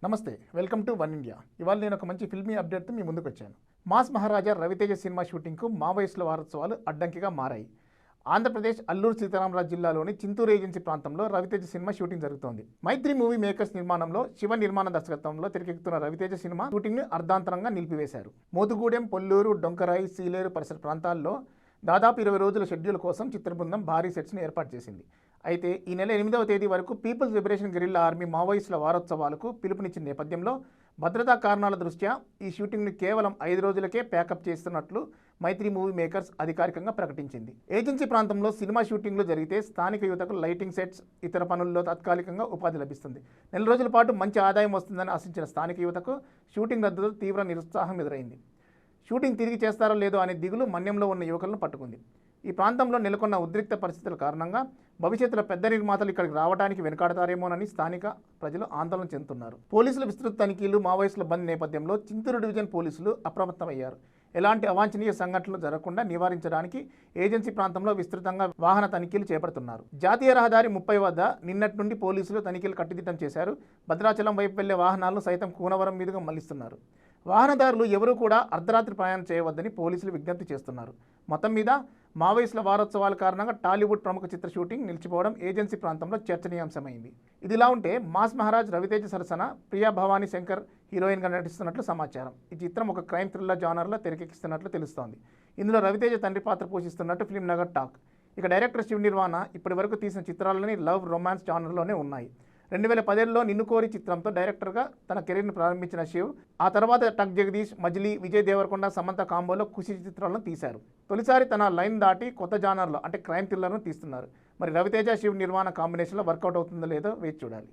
నమస్తే, welcome to one India. ఇవాళ నేను ఒక మంచి ఫిల్మీ అప్డేట్తో మీ ముందుకు వచ్చాను. మాస్ మహారాజా రవితేజ సినిమా షూటింగ్కు మావోయిస్టుల వారోత్సవాలు అడ్డంకిగా మారాయి. ఆంధ్రప్రదేశ్ అల్లూరు సీతారామరాజు జిల్లాలోని చింతూరు ఏజెన్సీ ప్రాంతంలో రవితేజ సినిమా షూటింగ్ జరుగుతోంది. మైత్రి మూవీ మేకర్స్ నిర్మాణంలో శివ నిర్మాణ దర్శకత్వంలో తెరకెక్కుతున్న రవితేజ సినిమా షూటింగ్ను అర్ధాంతరంగా నిలిపివేశారు. మోతుగూడెం, పొల్లూరు, డొంకరాయి, సీలేరు పరిసర ప్రాంతాల్లో దాదాపు 20 రోజుల షెడ్యూల్ కోసం చిత్ర బృందం భారీ సెట్స్ను ఏర్పాటు చేసింది. అయితే ఈ నెల 8వ తేదీ వరకు పీపుల్స్ లిబరేషన్ గెరిల్లా ఆర్మీ మావోయిస్టుల వారోత్సవాలకు పిలుపునిచ్చిన నేపథ్యంలో భద్రతా కారణాల దృష్ట్యా ఈ షూటింగ్ను కేవలం 5 రోజులకే ప్యాకప్ చేస్తున్నట్లు మైత్రి మూవీ మేకర్స్ అధికారికంగా ప్రకటించింది. ఏజెన్సీ ప్రాంతంలో సినిమా షూటింగ్లు జరిగితే స్థానిక యువతకు లైటింగ్ సెట్స్, ఇతర పనుల్లో తాత్కాలికంగా ఉపాధి లభిస్తుంది. నెల రోజుల పాటు మంచి ఆదాయం వస్తుందని ఆశించిన స్థానిక యువతకు షూటింగ్ రద్దుతో తీవ్ర నిరుత్సాహం ఎదురైంది. షూటింగ్ తిరిగి చేస్తారో లేదో అనే దిగులు మన్యంలో ఉన్న యువకులను పట్టుకుంది. ఈ ప్రాంతంలో నెలకొన్న ఉద్రిక్త పరిస్థితుల కారణంగా భవిష్యత్తులో పెద్ద నిర్మాతలు ఇక్కడికి రావడానికి వెనుకాడతారేమోనని స్థానిక ప్రజలు ఆందోళన చెందుతున్నారు. పోలీసుల విస్తృత తనిఖీలు, మావోయిస్టుల బంద్ నేపథ్యంలో చింతూరు డివిజన్ పోలీసులు అప్రమత్తమయ్యారు. ఎలాంటి అవాంఛనీయ సంఘటనలు జరగకుండా నివారించడానికి ఏజెన్సీ ప్రాంతంలో విస్తృతంగా వాహన తనిఖీలు చేపడుతున్నారు. జాతీయ రహదారి 30 వద్ద నిన్నటి నుండి పోలీసులు తనిఖీలు కట్టుదిట్టం చేశారు. భద్రాచలం వైపు వెళ్లే వాహనాలను సైతం కూనవరం మీదుగా మళ్లిస్తున్నారు. వాహనదారులు ఎవరూ కూడా అర్ధరాత్రి ప్రయాణం చేయవద్దని పోలీసులు విజ్ఞప్తి చేస్తున్నారు. మొత్తం మీద మావోయిస్టుల వారోత్సవాల కారణంగా టాలీవుడ్ ప్రముఖ చిత్ర షూటింగ్ నిలిచిపోవడం ఏజెన్సీ ప్రాంతంలో చర్చనీయాంశమైంది. ఇదిలా ఉంటే మాస్ మహారాజ్ రవితేజ సరసన ప్రియా భవానీ శంకర్ హీరోయిన్గా నటిస్తున్నట్లు సమాచారం. ఈ చిత్రం ఒక క్రైమ్ థ్రిల్లర్ జానర్లో తెరకెక్కిస్తున్నట్లు తెలుస్తోంది. ఇందులో రవితేజ తండ్రి పాత్ర పోషిస్తున్నట్టు ఫిల్మ్ నగర్ టాక్. ఇక డైరెక్టర్ శివ నిర్వాణ ఇప్పటి వరకు తీసిన చిత్రాలని లవ్, రొమాన్స్ జానర్లోనే ఉన్నాయి. 2017లో నిన్ను కోరి చిత్రంతో డైరెక్టర్గా తన కెరీర్ను ప్రారంభించిన శివ్ ఆ తర్వాత టక్ జగదీష్, మజిలీ, విజయ్ దేవరకొండ, సమంత కాంబోలో ఖుషి చిత్రాలను తీశారు. తొలిసారి తన లైన్ దాటి కొత్త జానర్లో అంటే క్రైమ్ థ్రిల్లర్ను తీస్తున్నారు. మరి రవితేజ, శివ్ నిర్మాణ కాంబినేషన్లో వర్కౌట్ అవుతుందో లేదో వేచి చూడాలి.